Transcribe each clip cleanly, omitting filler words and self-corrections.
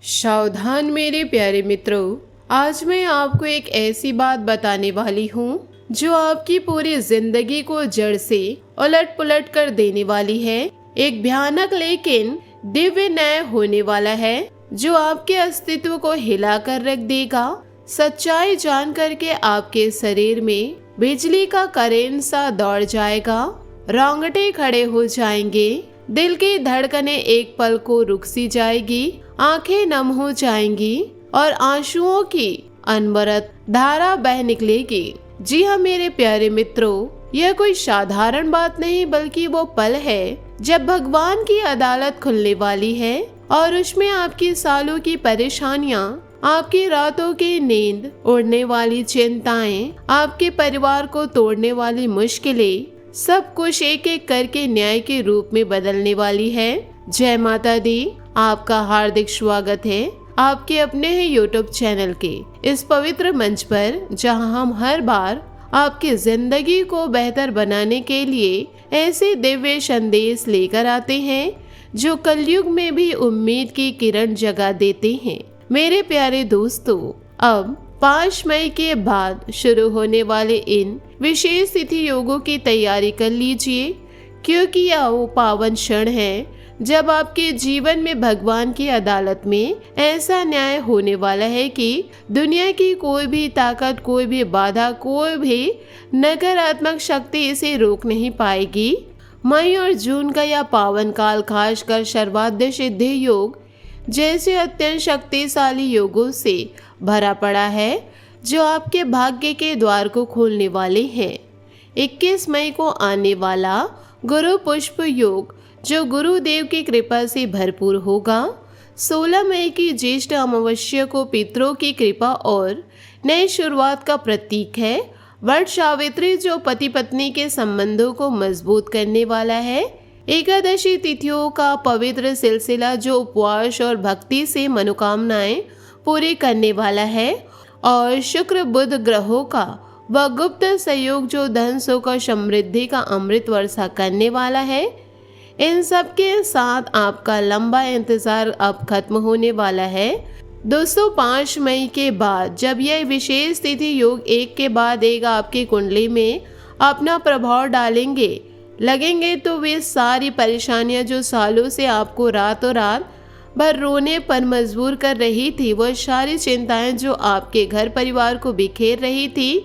सावधान मेरे प्यारे मित्रों, आज मैं आपको एक ऐसी बात बताने वाली हूँ जो आपकी पूरी जिंदगी को जड़ से उलट पुलट कर देने वाली है। एक भयानक लेकिन दिव्य न्याय होने वाला है जो आपके अस्तित्व को हिला कर रख देगा। सच्चाई जान करके आपके शरीर में बिजली का करंट सा दौड़ जाएगा, रोंगटे खड़े हो जाएंगे, दिल की धड़कनें एक पल को रुक सी जाएगी, आंखें नम हो जाएंगी और आंसुओं की अनवरत धारा बह निकलेगी। जी हाँ मेरे प्यारे मित्रों, यह कोई साधारण बात नहीं बल्कि वो पल है जब भगवान की अदालत खुलने वाली है और उसमें आपकी सालों की परेशानियां, आपकी रातों की नींद उड़ने वाली चिंताएं, आपके परिवार को तोड़ने वाली मुश्किलें, सब कुछ एक एक करके न्याय के रूप में बदलने वाली है। जय माता दी। आपका हार्दिक स्वागत है आपके अपने ही यूट्यूब चैनल के इस पवित्र मंच पर, जहां हम हर बार आपकी जिंदगी को बेहतर बनाने के लिए ऐसे दिव्य संदेश लेकर आते हैं जो कलयुग में भी उम्मीद की किरण जगा देते हैं। मेरे प्यारे दोस्तों, अब 5 मई के बाद शुरू होने वाले इन विशेष तिथि योगों की तैयारी कर लीजिए, क्योंकि यह वो पावन क्षण है जब आपके जीवन में भगवान की अदालत में ऐसा न्याय होने वाला है कि दुनिया की कोई भी ताकत, कोई भी बाधा, कोई भी नकारात्मक शक्ति इसे रोक नहीं पाएगी। मई और जून का यह पावन काल खासकर सर्वाद्य सिद्धि योग जैसे अत्यंत शक्तिशाली योगों से भरा पड़ा है जो आपके भाग्य के द्वार को खोलने वाले हैं। 21 मई को आने वाला गुरु पुष्प योग जो गुरुदेव की कृपा से भरपूर होगा। 16 मई की ज्येष्ठ अमावस्या को पितरों की कृपा और नई शुरुआत का प्रतीक है। वट सावित्री जो पति पत्नी के संबंधों को मजबूत करने वाला है। एकादशी तिथियों का पवित्र सिलसिला जो उपवास और भक्ति से मनोकामनाएं पूरी करने वाला है। और शुक्र बुध ग्रहों का वह गुप्त सहयोग जो धन सुख और समृद्धि का अमृत वर्षा करने वाला है। इन सब के साथ आपका लंबा इंतजार अब खत्म होने वाला है। दोस्तों, 5 मई के बाद जब यह विशेष तिथि योग एक के बाद एक आपकी कुंडली में अपना प्रभाव डालेंगे लगेंगे, तो वे सारी परेशानियां जो सालों से आपको रातों रात भर रोने पर मजबूर कर रही थी, वह सारी चिंताएं जो आपके घर परिवार को बिखेर रही थी,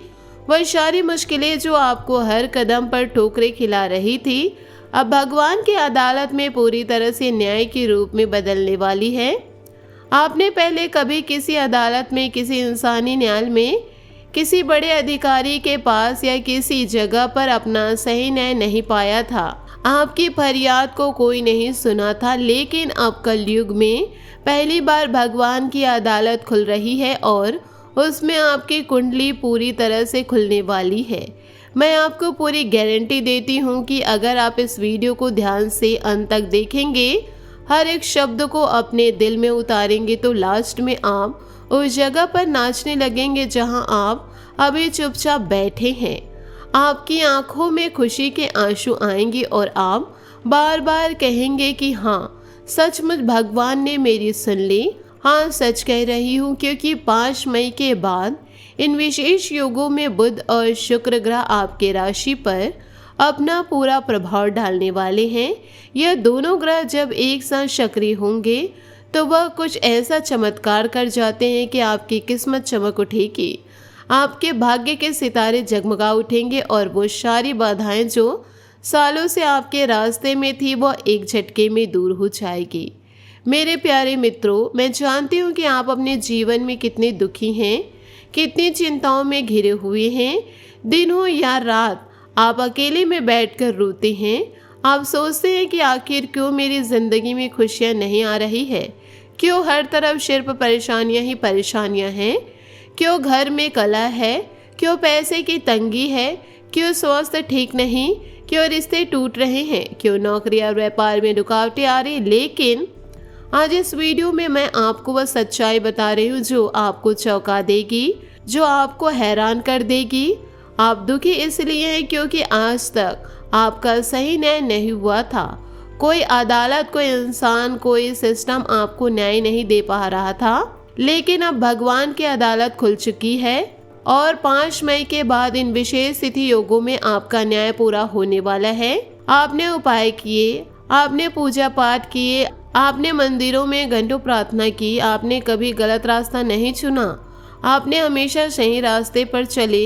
वह सारी मुश्किलें जो आपको हर कदम पर ठोकरें खिला रही थी, अब भगवान की अदालत में पूरी तरह से न्याय के रूप में बदलने वाली है। आपने पहले कभी किसी अदालत में, किसी इंसानी न्याय में, किसी बड़े अधिकारी के पास या किसी जगह पर अपना सही न्याय नहीं पाया था। आपकी फरियाद को कोई नहीं सुना था, लेकिन अब कलयुग में पहली बार भगवान की अदालत खुल रही है और उसमें आपकी कुंडली पूरी तरह से खुलने वाली है। मैं आपको पूरी गारंटी देती हूँ कि अगर आप इस वीडियो को ध्यान से अंत तक देखेंगे, हर एक शब्द को अपने दिल में उतारेंगे, तो लास्ट में आप उस जगह पर नाचने लगेंगे जहां आप अभी चुपचाप बैठे हैं। आपकी आंखों में खुशी के आंसू आएंगे और आप बार बार कहेंगे कि हाँ, सचमुच भगवान ने मेरी सुन ली। हाँ, सच कह रही हूँ, क्योंकि 5 मई के बाद इन विशेष योगों में बुध और शुक्र ग्रह आपके राशि पर अपना पूरा प्रभाव डालने वाले हैं। यह दोनों ग्रह जब एक साथ सक्रिय होंगे तो वह कुछ ऐसा चमत्कार कर जाते हैं कि आपकी किस्मत चमक उठेगी, आपके भाग्य के सितारे जगमगा उठेंगे और वो सारी बाधाएं जो सालों से आपके रास्ते में थी, वह एक झटके में दूर हो जाएगी। मेरे प्यारे मित्रों, मैं जानती हूँ कि आप अपने जीवन में कितने दुखी हैं, कितनी चिंताओं में घिरे हुए हैं। दिन हो या रात आप अकेले में बैठकर रोते हैं। आप सोचते हैं कि आखिर क्यों मेरी ज़िंदगी में खुशियाँ नहीं आ रही है, क्यों हर तरफ सिर्फ परेशानियाँ ही परेशानियाँ हैं, क्यों घर में कलह है, क्यों पैसे की तंगी है, क्यों स्वास्थ्य ठीक नहीं, क्यों रिश्ते टूट रहे हैं, क्यों नौकरी और व्यापार में रुकावटें आ रही। लेकिन आज इस वीडियो में मैं आपको वह सच्चाई बता रही हूँ जो आपको चौंका देगी, जो आपको हैरान कर देगी। आप दुखी इसलिए हैं क्योंकि आज तक आपका सही न्याय नहीं हुआ था। कोई अदालत, कोई इंसान, कोई सिस्टम आपको न्याय नहीं दे पा रहा था, लेकिन अब भगवान की अदालत खुल चुकी है और 5 मई के बाद इन विशेष तिथि योगों में आपका न्याय पूरा होने वाला है। आपने उपाय किए, आपने पूजा पाठ किए, आपने मंदिरों में घंटों प्रार्थना की, आपने कभी गलत रास्ता नहीं चुना, आपने हमेशा सही रास्ते पर चले,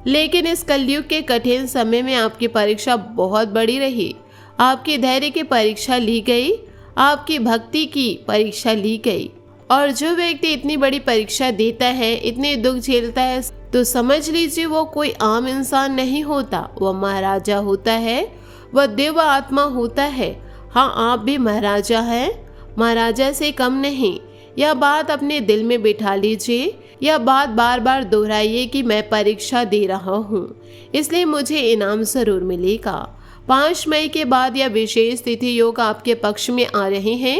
लेकिन इस कलयुग के कठिन समय में आपकी परीक्षा बहुत बड़ी रही। आपके धैर्य की परीक्षा ली गई, आपकी भक्ति की परीक्षा ली गई। और जो व्यक्ति इतनी बड़ी परीक्षा देता है, इतने दुख झेलता है, तो समझ लीजिए वो कोई आम इंसान नहीं होता, वह महाराजा होता है, वह देव आत्मा होता है। हाँ, आप भी महाराजा हैं, महाराजा से कम नहीं। यह बात अपने दिल में बिठा लीजिए, यह बात बार बार दोहराइए कि मैं परीक्षा दे रहा हूँ, इसलिए मुझे इनाम जरूर मिलेगा। 5 मई के बाद यह विशेष तिथि योग आपके पक्ष में आ रहे हैं।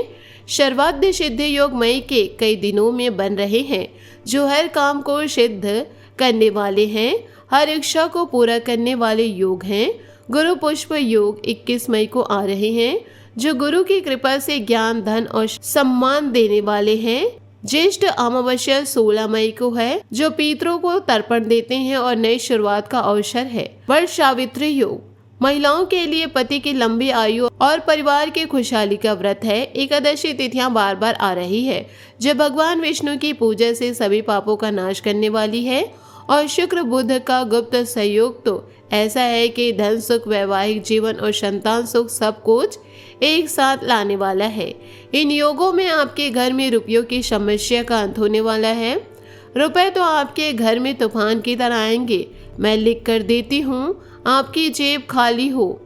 सर्वाद्य सिद्ध योग मई के कई दिनों में बन रहे हैं, जो हर काम को सिद्ध करने वाले हैं, हर इच्छा को पूरा करने वाले योग हैं। गुरु पुष्प योग 21 मई को आ रहे हैं, जो गुरु की कृपा से ज्ञान, धन और सम्मान देने वाले हैं। ज्येष्ठ अमावस्या 16 मई को है, जो पितरों को तर्पण देते हैं और नई शुरुआत का अवसर है। वर्ष सावित्री योग महिलाओं के लिए पति की लंबी आयु और परिवार की खुशहाली का व्रत है। एकादशी तिथियां बार बार आ रही है, जो भगवान विष्णु की पूजा से सभी पापों का नाश करने वाली है। और शुक्र बुध का गुप्त सहयोग तो ऐसा है कि धन सुख, वैवाहिक जीवन और संतान सुख सब कुछ एक साथ लाने वाला है। इन योगों में आपके घर में रुपयों की समस्या का अंत होने वाला है। रुपए तो आपके घर में तूफान की तरह आएंगे। मैं लिख कर देती हूँ, आपकी जेब खाली हो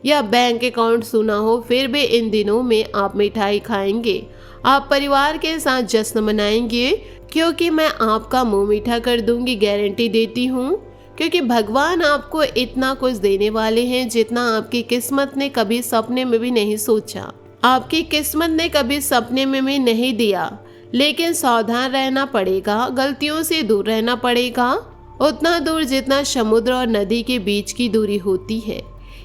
या बैंक अकाउंट सुना हो, फिर भी इन दिनों में आप मिठाई खाएंगे, आप परिवार के साथ जश्न मनाएंगे, क्योंकि मैं आपका मुंह मीठा कर दूंगी, गारंटी देती हूँ। क्योंकि भगवान आपको इतना कुछ देने वाले हैं जितना आपकी किस्मत ने कभी सपने में भी नहीं सोचा, आपकी किस्मत ने कभी सपने में भी नहीं दिया। लेकिन सावधान रहना पड़ेगा, गलतियों से दूर रहना पड़ेगा, उतना दूर जितना समुद्र और नदी के बीच की दूरी होती है।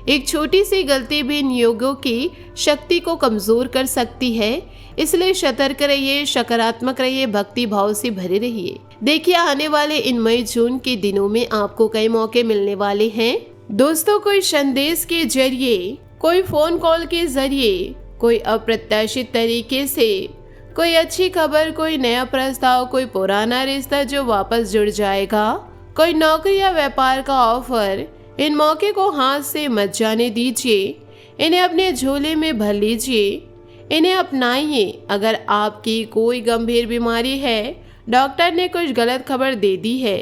एक छोटी सी गलती भी इन योगों की शक्ति को कमजोर कर सकती है, इसलिए सतर्क रहिए, सकारात्मक रहिए, भक्ति भाव से भरे रहिए। देखिए, आने वाले इन मई जून के दिनों में आपको कई मौके मिलने वाले हैं। दोस्तों, कोई संदेश के जरिए, कोई फोन कॉल के जरिए, कोई अप्रत्याशित तरीके से कोई अच्छी खबर, कोई नया प्रस्ताव, कोई पुराना रिश्ता जो वापस जुड़ जाएगा, कोई नौकरी या व्यापार का ऑफर। इन मौके को हाथ से मत जाने दीजिए, इन्हें अपने झोले में भर लीजिए, इन्हें अपनाइए। अगर आपकी कोई गंभीर बीमारी है, डॉक्टर ने कुछ गलत खबर दे दी है,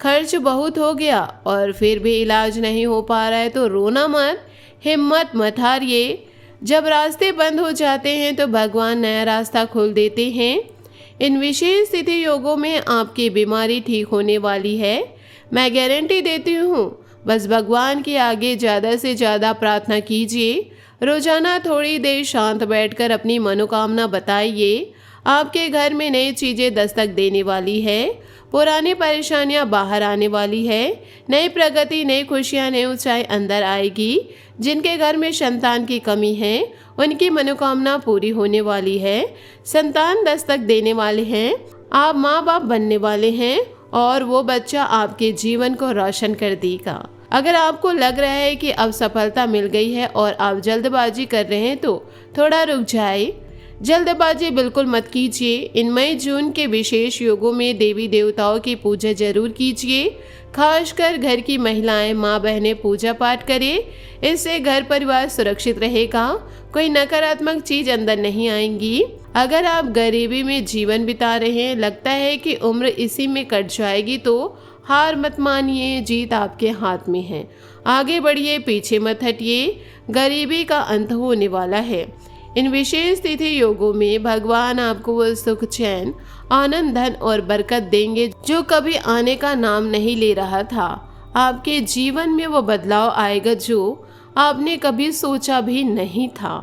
खर्च बहुत हो गया और फिर भी इलाज नहीं हो पा रहा है, तो रोना मत, हिम्मत मत हारिए। जब रास्ते बंद हो जाते हैं तो भगवान नया रास्ता खोल देते हैं। इन विशेष तिथि योगों में आपकी बीमारी ठीक होने वाली है, मैं गारंटी देती हूँ। बस भगवान के आगे ज़्यादा से ज़्यादा प्रार्थना कीजिए। रोजाना थोड़ी देर शांत बैठकर अपनी मनोकामना बताइए। आपके घर में नई चीज़ें दस्तक देने वाली है, पुरानी परेशानियां बाहर आने वाली है, नई प्रगति, नई खुशियां, नई ऊंचाई अंदर आएगी। जिनके घर में संतान की कमी है, उनकी मनोकामना पूरी होने वाली है। संतान दस्तक देने वाले हैं, आप माँ बाप बनने वाले हैं और वो बच्चा आपके जीवन को रोशन कर देगा। अगर आपको लग रहा है कि अब सफलता मिल गई है और आप जल्दबाजी कर रहे हैं, तो थोड़ा रुक जाए। जल्दबाजी बिल्कुल मत कीजिए। इन मई जून के विशेष योगों में देवी देवताओं की पूजा जरूर कीजिए। खासकर घर की महिलाएं, माँ बहनें पूजा पाठ करें, इससे घर परिवार सुरक्षित रहेगा, कोई नकारात्मक चीज अंदर नहीं आएंगी। अगर आप गरीबी में जीवन बिता रहे हैं, लगता है कि उम्र इसी में कट जाएगी, तो हार मत मानिए, जीत आपके हाथ में है। आगे बढ़िए, पीछे मत हटिए, गरीबी का अंत होने वाला है। इन विशेष तिथि योगों में भगवान आपको वो सुख, चैन, आनंद, धन और बरकत देंगे जो कभी आने का नाम नहीं ले रहा था। आपके जीवन में वो बदलाव आएगा जो आपने कभी सोचा भी नहीं था।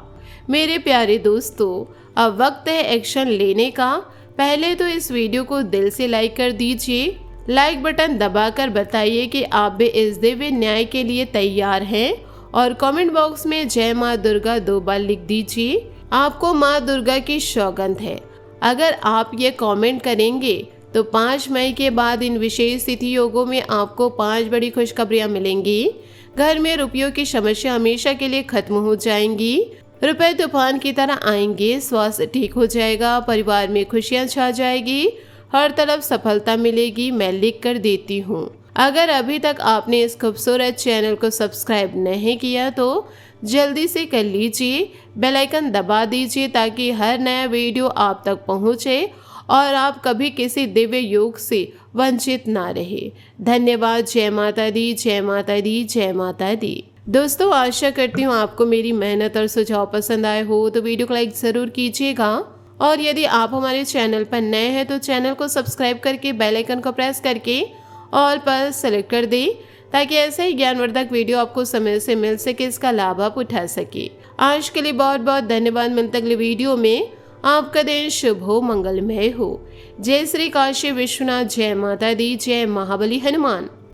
मेरे प्यारे दोस्तों, अब वक्त है एक्शन लेने का। पहले तो इस वीडियो को दिल से लाइक कर दीजिए। लाइक बटन दबाकर बताइए कि आप भी इस दिव्य न्याय के लिए तैयार हैं और कमेंट बॉक्स में जय माँ दुर्गा 2 बार लिख दीजिए। आपको माँ दुर्गा की सौगंध है। अगर आप ये कमेंट करेंगे तो 5 मई के बाद इन विशेष तिथि योगों में आपको 5 बड़ी खुशखबरियां मिलेंगी। घर में रुपयों की समस्या हमेशा के लिए खत्म हो जाएंगी। रुपए तूफान की तरह आएंगे। स्वास्थ्य ठीक हो जाएगा। परिवार में खुशियां छा जाएगी। हर तरफ सफलता मिलेगी। मैं लिख कर देती हूँ। अगर अभी तक आपने इस खूबसूरत चैनल को सब्सक्राइब नहीं किया तो जल्दी से कर लीजिए। बेल आइकन दबा दीजिए ताकि हर नया वीडियो आप तक पहुंचे और आप कभी किसी दिव्य योग से वंचित ना रहे। धन्यवाद। जय माता दी, जय माता दी, जय माता दी। दोस्तों, आशा करती हूँ आपको मेरी मेहनत और सुझाव पसंद आए हो तो वीडियो को लाइक ज़रूर कीजिएगा। और यदि आप हमारे चैनल पर नए हैं तो चैनल को सब्सक्राइब करके बेल आइकन को प्रेस करके ऑल पर सेलेक्ट कर दें ताकि ऐसे ही ज्ञानवर्धक वीडियो आपको समय से मिल सके, इसका लाभ आप उठा सके। आज के लिए बहुत बहुत धन्यवाद। मिलते अगले वीडियो में। आपका दिन शुभ हो, मंगलमय हो। जय श्री काशी विश्वनाथ। जय माता दी, जय महाबली हनुमान।